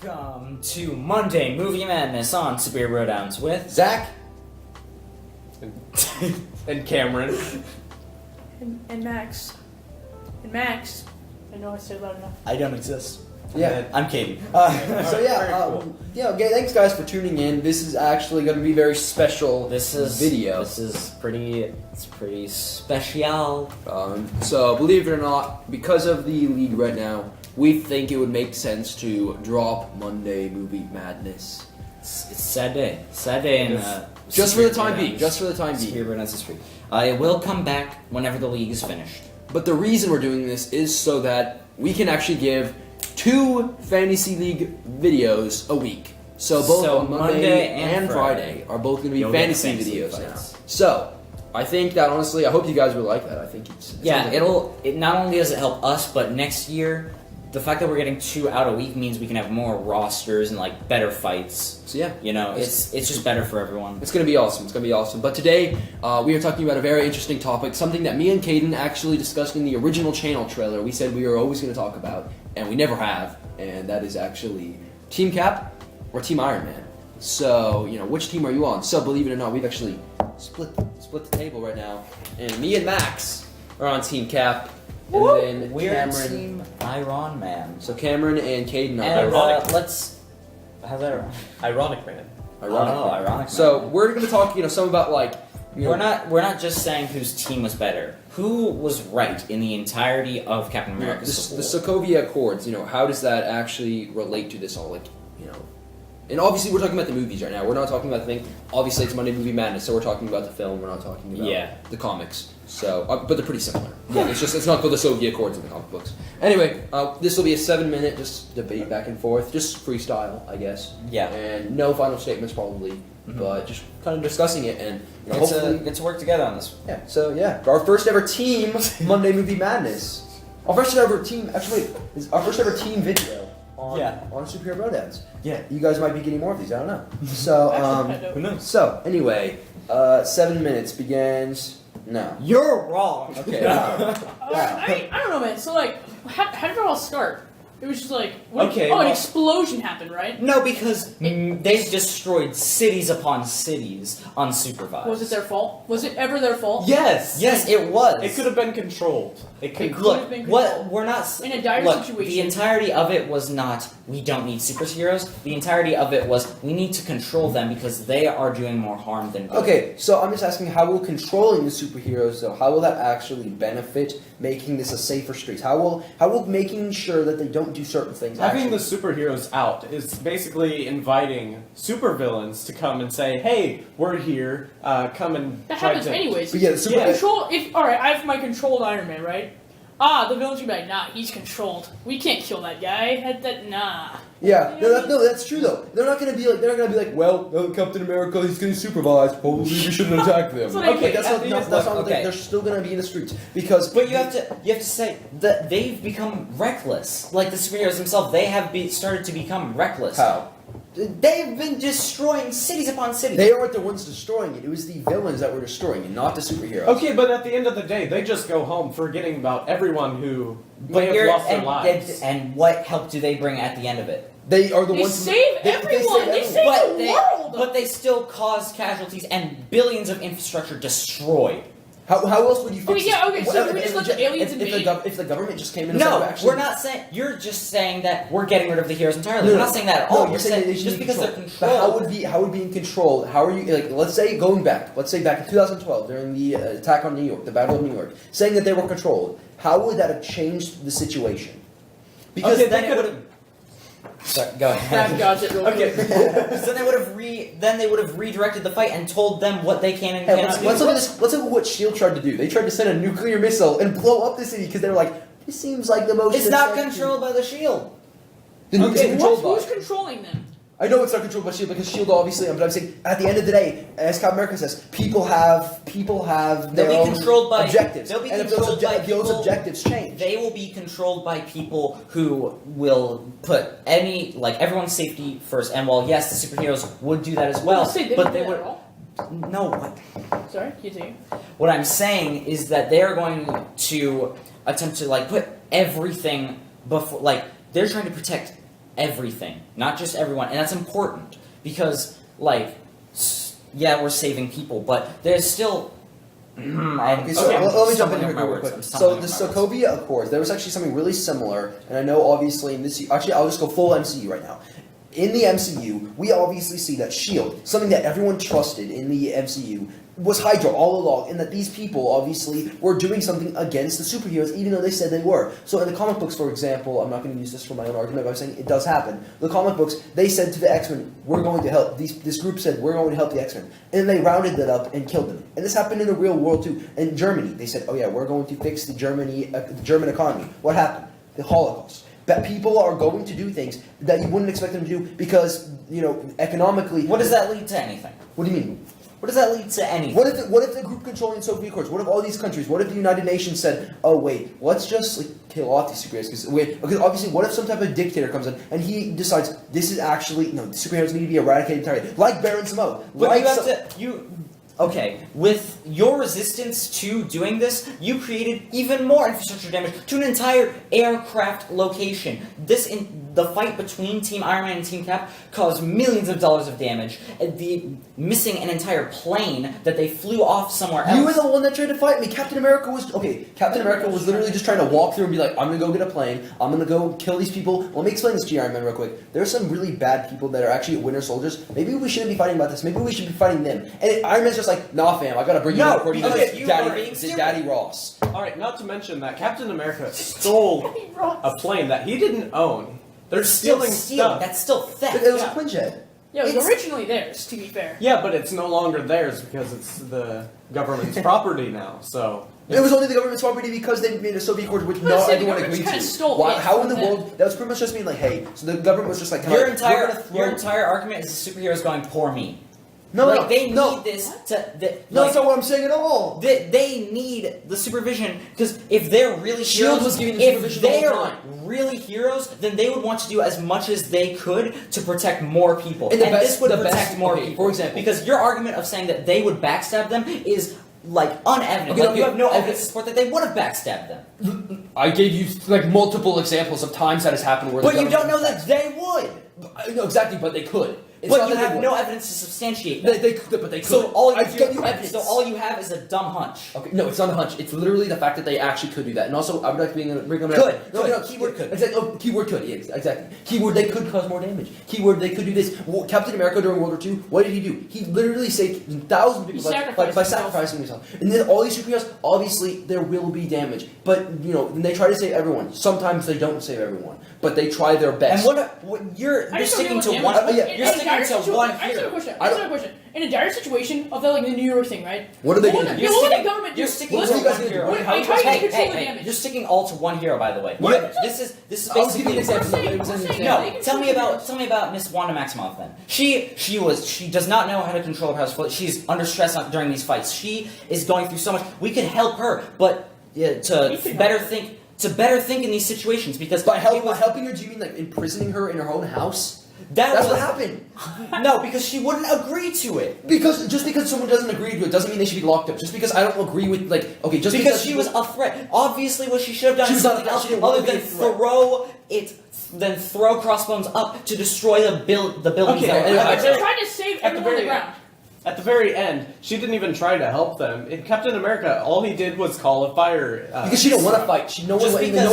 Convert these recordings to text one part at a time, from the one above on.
Welcome to Monday Movie Madness on Superhero Rodowns with Zach and Cameron. And Maxx. And Maxx. I know I said loud enough. I don't exist. Yeah. I'm Cayden. Okay, thanks guys for tuning in. This is actually going to be a very special video. This is pretty special. So believe it or not, because of the league right now, we think it would make sense to drop Monday Movie Madness. It's a sad day. Sad day in Just for the Superhero time being. Rodowns. Just for the time being. Superhero Rodowns is free. It will come back whenever the league is finished. But the reason we're doing this is so that we can actually give 2 fantasy league videos a week. So both on Monday and Friday are both going to be fantasy videos now. So I think that honestly, I hope you guys will like that. I think it's it not only does it help us, but next year, the fact that we're getting 2 out a week means we can have more rosters and like better fights. So yeah, you know, it's just better for everyone. It's gonna be awesome. It's gonna be awesome. But today we are talking about a very interesting topic, something that me and Cayden actually discussed in the original channel trailer. We said we were always going to talk about, and we never have, and that is actually Team Cap or Team Iron Man. So you know, which team are you on? So believe it or not, we've actually split the table right now, and me and Maxx are on Team Cap. And then we're Cameron, Team Iron Man. So Cameron and Cayden are And ironic. how's that? Ironic man. Ironic. So man. we're gonna talk, some about like. We're not just saying whose team was better. Who was right in the entirety of Captain America's the Sokovia Accords. How does that actually relate to this all? And obviously we're talking about the movies right now. We're not talking about the thing. Obviously it's Monday Movie Madness, so we're talking about the film. We're not talking about the comics. So, but they're pretty similar. Yeah, it's not called the Sokovia Accords in the comic books. Anyway, this will be a 7-minute just debate back and forth, just freestyle, I guess. Yeah. And no final statements probably, but just kind of discussing it and hopefully get to work together on this. Yeah. So yeah, our first ever team Monday Movie Madness. Our first ever team. Actually, is our first ever team video. On Superhero Rodowns. Yeah. You guys might be getting more of these, I don't know. So, who knows? So, anyway, 7 minutes begins now. You're wrong. Okay. I don't know, man. So, like, how did it all start? It was just like, an explosion happened, right? No, because they destroyed cities upon cities unsupervised. Was it their fault? Was it ever their fault? Yes, it was. It could have been controlled. It could have been controlled. What we're not in a dire situation. The entirety of it was not we don't need superheroes. The entirety of it was we need to control them because they are doing more harm than good. Okay, so I'm just asking, how will controlling the superheroes, though, how will that actually benefit making this a safer street? How will making sure that they don't do certain things Having the superheroes out is basically inviting supervillains to come and say, "Hey, we're here. Come and That try happens to." anyways. But yeah, the super Alright, I have my controlled Iron Man, right? The villains will be like, nah, he's controlled. We can't kill that guy. Nah. Yeah, no, that's true though. They're not gonna be like, well, Captain America, he's gonna supervise. Probably we shouldn't attack them. That's not. They're still gonna be in the streets because. But you have to say that they've become reckless. Like the superheroes themselves, they have started to become reckless. How? They've been destroying cities upon cities. They aren't the ones destroying it. It was the villains that were destroying it, not the superheroes. Okay, but at the end of the day, they just go home forgetting about everyone who may have lost their lives. And what help do they bring at the end of it? They are the ones who save everyone. They save the world. But they still cause casualties and billions of infrastructure destroyed. How else would you fix it? Okay, so we just let the aliens invade? If the government just came in and No, started actually... we're not saying... You're just saying that we're getting rid of the heroes entirely. We're not saying that at all. You're saying just because they're controlled. But how would being controlled... How are you... let's say back in 2012, during the attack on New York, the Battle of New York, saying that they were controlled, how would that have changed the situation? Because then it would have... Go ahead. Okay. So they would have redirected the fight and told them what they can and cannot do. Let's look at what S.H.I.E.L.D. tried to do. They tried to send a nuclear missile and blow up the city because they were like, this seems like the most... It's not controlled by the S.H.I.E.L.D. Who's controlling them? I know it's not controlled by S.H.I.E.L.D. because S.H.I.E.L.D. obviously, but I'm saying at the end of the day, as Captain America says, people have their own objectives. They'll be and controlled by if those objectives change. They will be controlled by people who will put everyone's safety first. And while yes, the superheroes would do that as well, but they would. No, what? Sorry, continue. What I'm saying is that they're going to attempt to put everything before. They're trying to protect everything, not just everyone, and that's important because, like, yeah, we're saving people, but there's still. Okay, so let me jump in here real quick. So the Sokovia Accords, there was actually something really similar, and I know obviously in this. Actually, I'll just go full MCU right now. In the MCU, we obviously see that S.H.I.E.L.D., something that everyone trusted in the MCU, was Hydra all along, and that these people obviously were doing something against the superheroes, even though they said they were. So in the comic books, for example, I'm not going to use this for my own argument, but I'm saying it does happen. The comic books, they said to the X-Men, we're going to help. This group said, we're going to help the X-Men. And they rounded that up and killed them. And this happened in the real world too. In Germany, they said, oh yeah, we're going to fix the German economy. What happened? The Holocaust. That people are going to do things that you wouldn't expect them to do because, economically... What does that lead to anything? What do you mean? What does that lead to anything? What if the group controlling Sokovia Accords? What if all these countries? What if the United Nations said, "Oh wait, let's just kill off these superheroes"? Because obviously, what if some type of dictator comes in and he decides this is actually the superheroes need to be eradicated entirely, like Baron Zemo? But okay, with your resistance to doing this, you created even more infrastructure damage to an entire aircraft location. The fight between Team Iron Man and Team Cap caused millions of dollars of damage. Missing an entire plane that they flew off somewhere else. You were the one that tried to fight me. Captain America was literally just trying to walk through and be like, I'm gonna go get a plane. I'm gonna go kill these people. Let me explain this to you, Iron Man, real quick. There are some really bad people that are actually Winter Soldiers. Maybe we shouldn't be fighting about this. Maybe we should be fighting them. And Iron Man's just like, nah, fam, I gotta bring you in according to Daddy Ross. All right, not to mention that Captain America stole a plane that he didn't own. They're stealing stuff. That's still theft. It was a Quinjet. Yeah, it was originally theirs, to be fair. Yeah, but it's no longer theirs because it's the government's property now. So it was only the government's property because they made a Soviet Accord, which not everyone agreed to. How in the world? That was pretty much just being like, hey. So the government was just like, your entire argument is the superheroes going poor me. They need this to... that's not what I'm saying at all. They need the supervision, because if they're really S.H.I.E.L.D. was giving the supervision the whole time. If they're really heroes, then they would want to do as much as they could to protect more people. And this would protect more people. For example. Because your argument of saying that they would backstab them is... unevident. You have no evidence to support that they would have backstabbed them. I gave you multiple examples of times that has happened where. But you don't know that they would. No, exactly, but they could. But you have no evidence to substantiate that. But they could. So all you evidence. So all you have is a dumb hunch. Okay, no, it's not a hunch. It's literally the fact that they actually could do that. And also, I would like to bring up... Keyword could. Exactly. Oh, keyword could. Yeah, exactly. Keyword, they could cause more damage. Keyword, they could do this. Well, Captain America during World War II, what did he do? He literally saved thousands of people by sacrificing himself. And then all these superheroes, obviously, there will be damage. But, then they try to save everyone. Sometimes they don't save everyone. But they try their best. And you're sticking to one... You're sticking to one hero. I have a question. In a dire situation of the New York thing, right? What are they going to do? You're sticking to one hero. Hey, you're sticking all to one hero, by the way. This is basically... No, tell me about Miss Wanda Maximoff then. She does not know how to control her powers. She's under stress during these fights. She is going through so much. We could help her, but to better think in these situations, because by helping her, do you mean imprisoning her in her own house? That's what happened. No, because she wouldn't agree to it. Just because someone doesn't agree to it doesn't mean they should be locked up. Just because I don't agree with because she was a threat. Obviously, what she should have done is something else other than throw Crossbones up to destroy the buildings. Okay, they're trying to save everyone on the ground. At the very end, she didn't even try to help them. In Captain America, all he did was call a fire. Because she didn't want to fight. No one on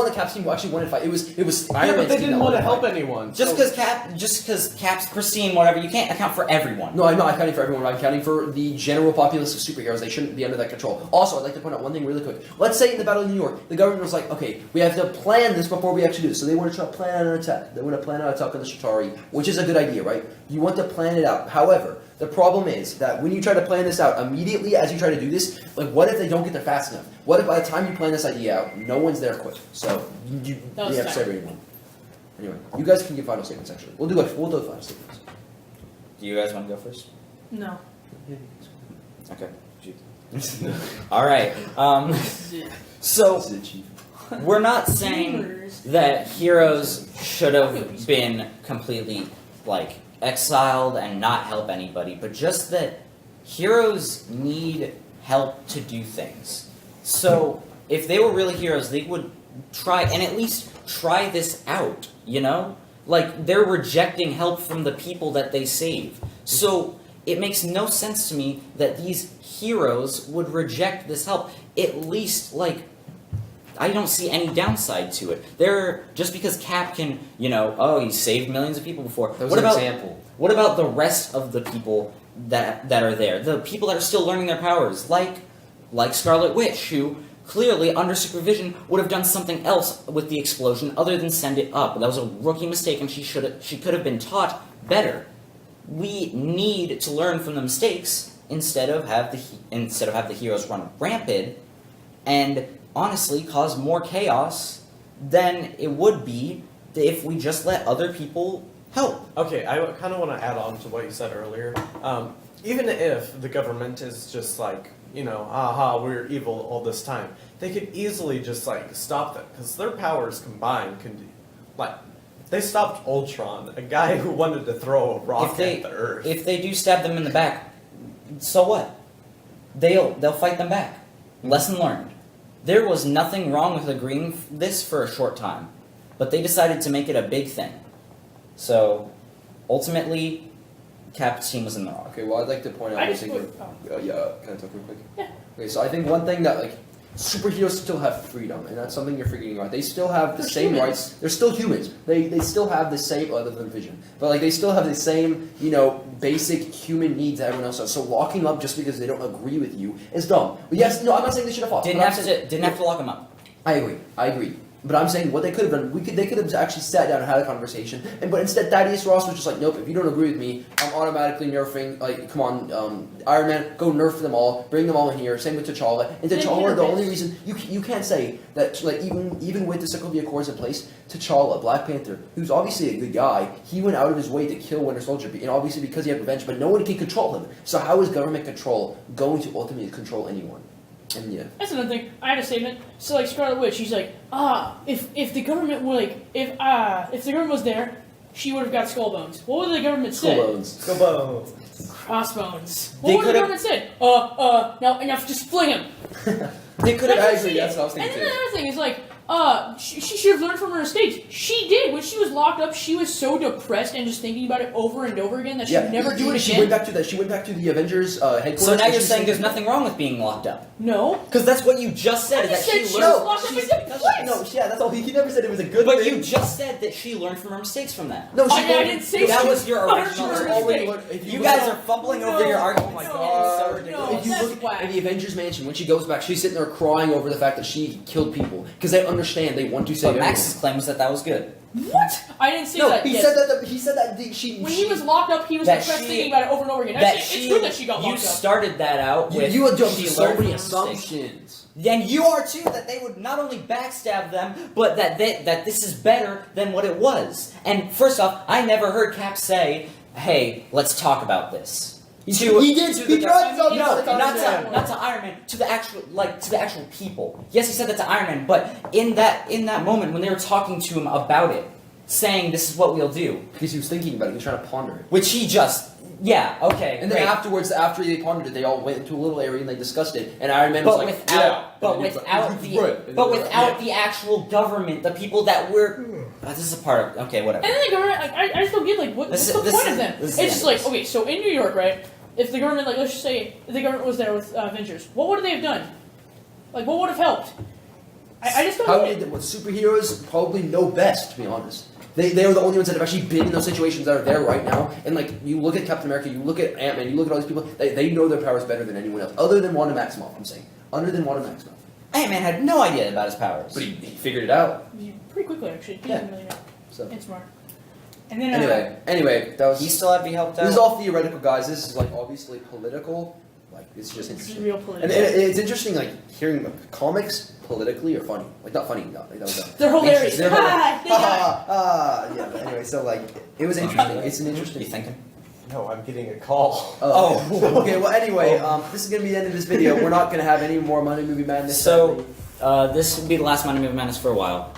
the Cap's team actually wanted to fight. It was Iron Man's team. But they didn't want to help anyone. Just because Cap's pristine, whatever, you can't account for everyone. No, I'm not accounting for everyone. I'm accounting for the general populace of superheroes. They shouldn't be under that control. Also, I'd like to point out one thing really quick. Let's say in the Battle of New York, the government was like, okay, we have to plan this before we actually do this. So they want to try to plan an attack. They want to plan an attack on the Chitauri, which is a good idea, right? You want to plan it out. However, the problem is that when you try to plan this out, immediately as you try to do this, what if they don't get there fast enough? What if by the time you plan this idea out, no one's there quick? So you have to save everyone. Anyway, you guys can give final statements. Actually, we'll do final statements. Do you guys want to go first? No. Okay. All right. So we're not saying that heroes should have been completely exiled and not help anybody, but just that heroes need help to do things. So if they were really heroes, they would try and at least try this out, Like, they're rejecting help from the people that they save. So, it makes no sense to me that these heroes would reject this help. At least, like, I don't see any downside to it. Just because Cap can, he saved millions of people before. That was an example. What about the rest of the people that are there? The people that are still learning their powers, like Scarlet Witch, who clearly, under supervision, would have done something else with the explosion other than send it up. That was a rookie mistake, and she could have been taught better. We need to learn from the mistakes instead of have the heroes run rampant and honestly cause more chaos than it would be if we just let other people help. Okay, I kind of want to add on to what you said earlier. Even if the government is just like, we're evil all this time, they could easily just like stop them because their powers combined can do, like, they stopped Ultron, a guy who wanted to throw a rock at the Earth. If they do stab them in the back, so what? They'll fight them back. Lesson learned. There was nothing wrong with agreeing this for a short time, but they decided to make it a big thing. So, ultimately, Cap's team was in the wrong. Okay, well, I'd like to point out... can I talk real quick? Yeah. Okay, so I think one thing that, superheroes still have freedom, and that's something you're forgetting about. They still have the same rights. They're still humans. They still have the same, other than vision, but they still have the same, basic human needs that everyone else does. So locking up just because they don't agree with you is dumb. But yes, no, I'm not saying they should have fought. Didn't have to lock them up. I agree. But I'm saying what they could have done, they could have actually sat down and had a conversation. But instead, Thaddeus Ross was just like, nope, if you don't agree with me, I'm automatically nerfing, come on, Iron Man, go nerf them all, bring them all in here, same with T'Challa. And T'Challa, the only reason, you can't say that, even with the Sokovia Accords in place, T'Challa, Black Panther, who's obviously a good guy, he went out of his way to kill Winter Soldier, and obviously because he had revenge, but no one can control him. So how is government control going to ultimately control anyone? And yeah. That's another thing. I had a statement. So Scarlet Witch, she's like, if the government were if the government was there, she would have got skull bones. What would the government say? Skull bones. Crossbones. What would the government say? Now just fling him. They could have actually. That's what I was thinking. And then another thing is she should have learned from her mistakes. She did. When she was locked up, she was so depressed and just thinking about it over and over again that she would never do it she again. She went back to the Avengers headquarters. So now you're saying there's nothing wrong with being locked up? No. Because that's what you just said. I just said she was locked up in depressed. No, that's all. He never said it was a good thing. But you just said that she learned from her mistakes from that. No, I didn't say that was your original mistake. You guys are fumbling over your argument. Oh my god. If you look at the Avengers mansion, when she goes back, she's sitting there crying over the fact that she killed people. Because they understand, they want to save everyone. Max's claim was that was good. What? I didn't say that. He said that. He said that she. When he was locked up, he was depressed thinking about it over and over again. It's good that she got locked up. You started that out with. You had she so many assumptions. Then you are too that they would not only backstab them, but that this is better than what it was. And first off, I never heard Cap say, "Hey, let's talk about this." He did. He tried to not to Iron Man, to the actual people. Yes, he said that to Iron Man, but in that moment when they were talking to him about it, saying this is what we'll do, because he was thinking about it, he was trying to ponder it. Which he just. Yeah, okay. And then afterwards, after they pondered it, they all went into a little area and they discussed it. And Iron Man was without the actual government, the people that were. This is a part of. Okay, whatever. And then the government, I just don't get what's the point of them? It's just okay, so in New York, right? If the government, let's just say, if the government was there with Avengers, what would they have done? What would have helped? I just don't know. What superheroes probably know best, to be honest. They are the only ones that have actually been in those situations that are there right now. And you look at Captain America, you look at Ant-Man, you look at all these people, they know their powers better than anyone else, other than Wanda Maximoff, I'm saying. Other than Wanda Maximoff. Ant-Man had no idea about his powers. But he figured it out. Pretty quickly, actually. Yeah. It's smart. And then, anyway, that was. He still had to be helped out. This is all theoretical, guys. This is obviously political. It's just interesting. It's real political. And it's interesting, hearing comics politically are funny. Not funny. That was. They're hilarious. They're yeah. But anyway, so it was interesting. It's an interesting. You thinking? No, I'm getting a call. Oh. Okay. Well, anyway, this is gonna be the end of this video. We're not gonna have any more Monday Movie Madness. So, this will be the last Monday Movie Madness for a while.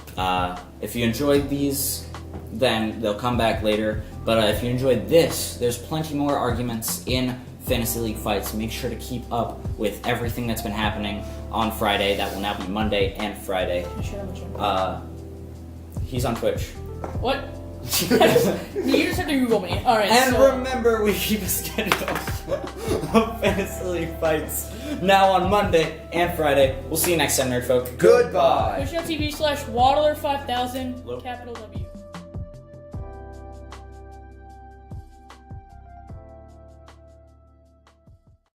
If you enjoyed these, then they'll come back later. But if you enjoyed this, there's plenty more arguments in Fantasy League fights. Make sure to keep up with everything that's been happening on Friday. That will now be Monday and Friday. He's on Twitch. What? You just have to Google me. All right. And so, remember, we keep a schedule of Fantasy League fights now on Monday and Friday. We'll see you next time, nerd folk. Goodbye. Twitch.tv/Waddler5000, capital W.